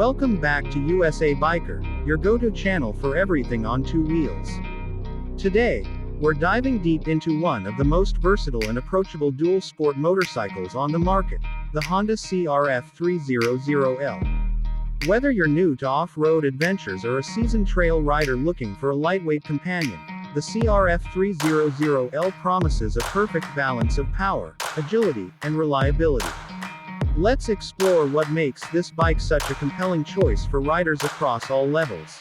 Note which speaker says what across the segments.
Speaker 1: Welcome back to USA Biker, your go-to channel for everything on two wheels. Today, we're diving deep into one of the most versatile and approachable dual sport motorcycles on the market, the Honda CRF300L. Whether you're new to off-road adventures or a seasoned trail rider looking for a lightweight companion, the CRF300L promises a perfect balance of power, agility, and reliability. Let's explore what makes this bike such a compelling choice for riders across all levels.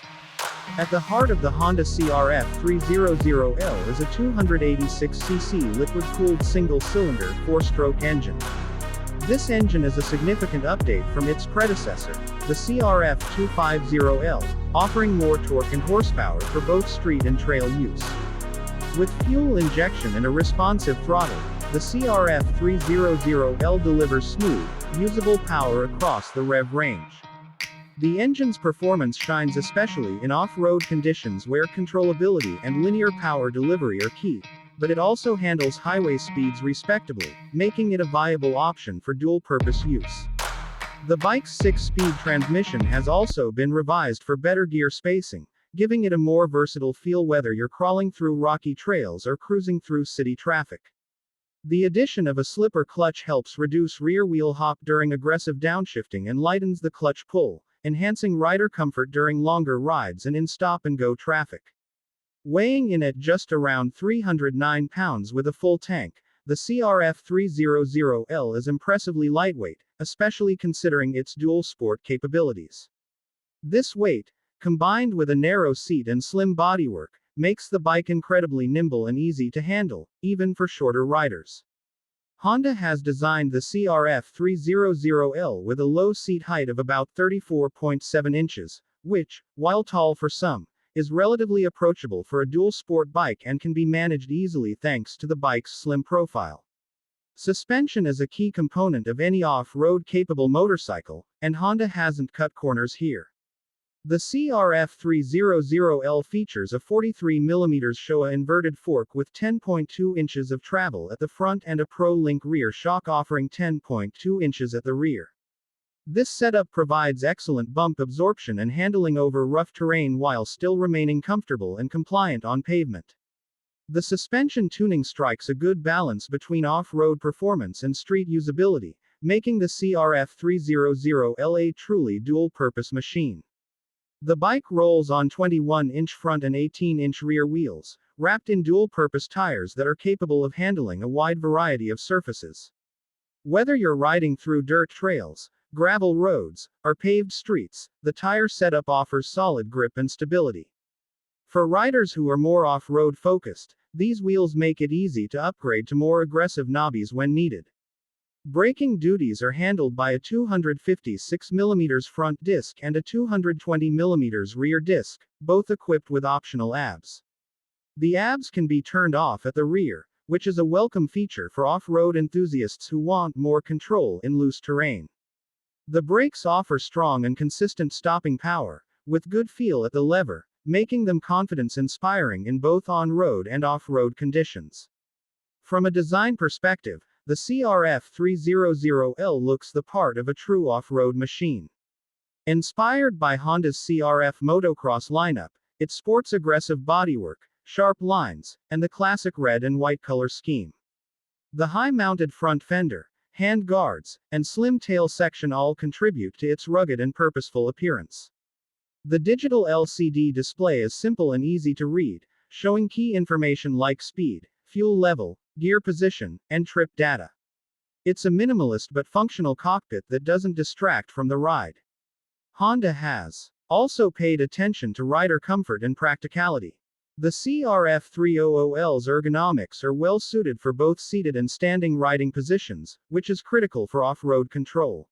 Speaker 1: At the heart of the Honda CRF300L is a 286cc liquid-cooled single-cylinder, four-stroke engine. This engine is a significant update from its predecessor, the CRF250L, offering more torque and horsepower for both street and trail use. With fuel injection and a responsive throttle, the CRF300L delivers smooth, usable power across the rev range. The engine's performance shines especially in off-road conditions where controllability and linear power delivery are key, but it also handles highway speeds respectably, making it a viable option for dual-purpose use. The bike's 6-speed transmission has also been revised for better gear spacing, giving it a more versatile feel whether you're crawling through rocky trails or cruising through city traffic. The addition of a slipper clutch helps reduce rear wheel hop during aggressive downshifting and lightens the clutch pull, enhancing rider comfort during longer rides and in stop-and-go traffic. Weighing in at just around 309 pounds with a full tank, the CRF300L is impressively lightweight, especially considering its dual sport capabilities. This weight, combined with a narrow seat and slim bodywork, makes the bike incredibly nimble and easy to handle, even for shorter riders. Honda has designed the CRF300L with a low seat height of about 34.7 inches, which, while tall for some, is relatively approachable for a dual sport bike and can be managed easily thanks to the bike's slim profile. Suspension is a key component of any off-road capable motorcycle, and Honda hasn't cut corners here. The CRF300L features a 43mm Showa inverted fork with 10.2 inches of travel at the front and a Pro-Link rear shock offering 10.2 inches at the rear. This setup provides excellent bump absorption and handling over rough terrain while still remaining comfortable and compliant on pavement. The suspension tuning strikes a good balance between off-road performance and street usability, making the CRF300L a truly dual-purpose machine. The bike rolls on 21-inch front and 18-inch rear wheels, wrapped in dual-purpose tires that are capable of handling a wide variety of surfaces. Whether you're riding through dirt trails, gravel roads, or paved streets, the tire setup offers solid grip and stability. For riders who are more off-road focused, these wheels make it easy to upgrade to more aggressive knobbies when needed. Braking duties are handled by a 256mm front disc and a 220mm rear disc, both equipped with optional ABS. The ABS can be turned off at the rear, which is a welcome feature for off-road enthusiasts who want more control in loose terrain. The brakes offer strong and consistent stopping power, with good feel at the lever, making them confidence-inspiring in both on-road and off-road conditions. From a design perspective, the CRF300L looks the part of a true off-road machine. Inspired by Honda's CRF motocross lineup, it sports aggressive bodywork, sharp lines, and the classic red and white color scheme. The high-mounted front fender, hand guards, and slim tail section all contribute to its rugged and purposeful appearance. The digital LCD display is simple and easy to read, showing key information like speed, fuel level, gear position, and trip data. It's a minimalist but functional cockpit that doesn't distract from the ride. Honda has also paid attention to rider comfort and practicality. The CRF300L's ergonomics are well suited for both seated and standing riding positions, which is critical for off-road control.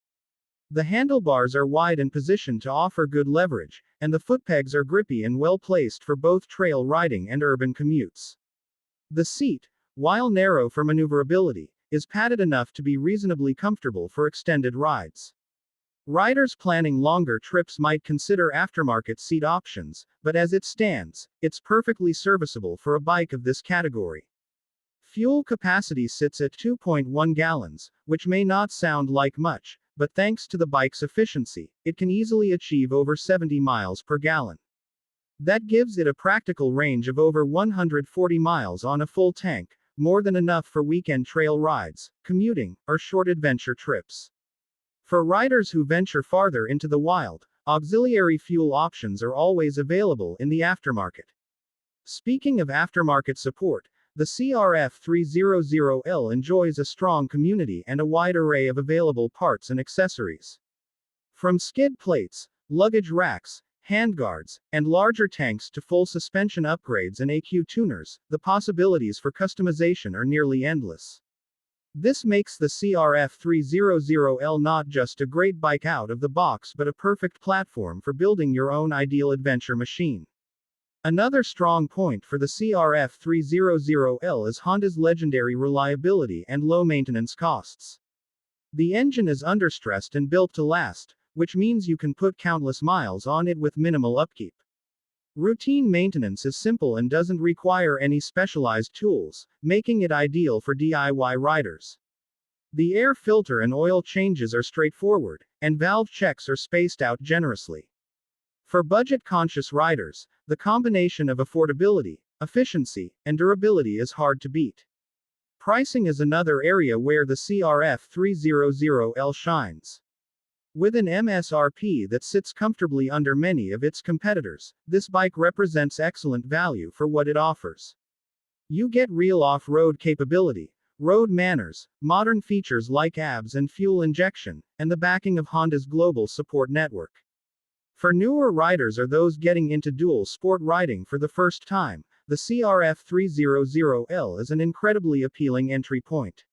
Speaker 1: The handlebars are wide and positioned to offer good leverage, and the footpegs are grippy and well placed for both trail riding and urban commutes. The seat, while narrow for maneuverability, is padded enough to be reasonably comfortable for extended rides. Riders planning longer trips might consider aftermarket seat options, but as it stands, it's perfectly serviceable for a bike of this category. Fuel capacity sits at 2.1 gallons, which may not sound like much, but thanks to the bike's efficiency, it can easily achieve over 70 miles per gallon. That gives it a practical range of over 140 miles on a full tank, more than enough for weekend trail rides, commuting, or short adventure trips. For riders who venture farther into the wild, auxiliary fuel options are always available in the aftermarket. Speaking of aftermarket support, the CRF300L enjoys a strong community and a wide array of available parts and accessories. From skid plates, luggage racks, handguards, and larger tanks to full suspension upgrades and AQ tuners, the possibilities for customization are nearly endless. This makes the CRF300L not just a great bike out of the box but a perfect platform for building your own ideal adventure machine. Another strong point for the CRF300L is Honda's legendary reliability and low maintenance costs. The engine is understressed and built to last, which means you can put countless miles on it with minimal upkeep. Routine maintenance is simple and doesn't require any specialized tools, making it ideal for DIY riders. The air filter and oil changes are straightforward, and valve checks are spaced out generously. For budget-conscious riders, the combination of affordability, efficiency, and durability is hard to beat. Pricing is another area where the CRF300L shines. With an MSRP that sits comfortably under many of its competitors, this bike represents excellent value for what it offers. You get real off-road capability, road manners, modern features like ABS and fuel injection, and the backing of Honda's global support network. For newer riders or those getting into dual sport riding for the first time, the CRF300L is an incredibly appealing entry point.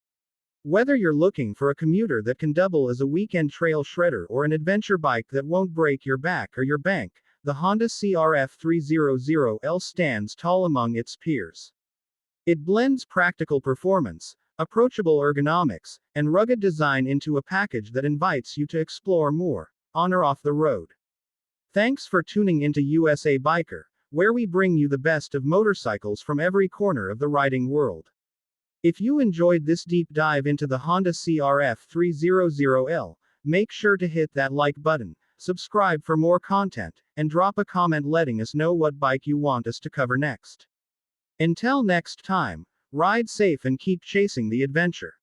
Speaker 1: Whether you're looking for a commuter that can double as a weekend trail shredder or an adventure bike that won't break your back or your bank, the Honda CRF300L stands tall among its peers. It blends practical performance, approachable ergonomics, and rugged design into a package that invites you to explore more, on or off the road. Thanks for tuning into USA Biker, where we bring you the best of motorcycles from every corner of the riding world. If you enjoyed this deep dive into the Honda CRF300L, make sure to hit that like button, subscribe for more content, and drop a comment letting us know what bike you want us to cover next. Until next time, ride safe and keep chasing the adventure.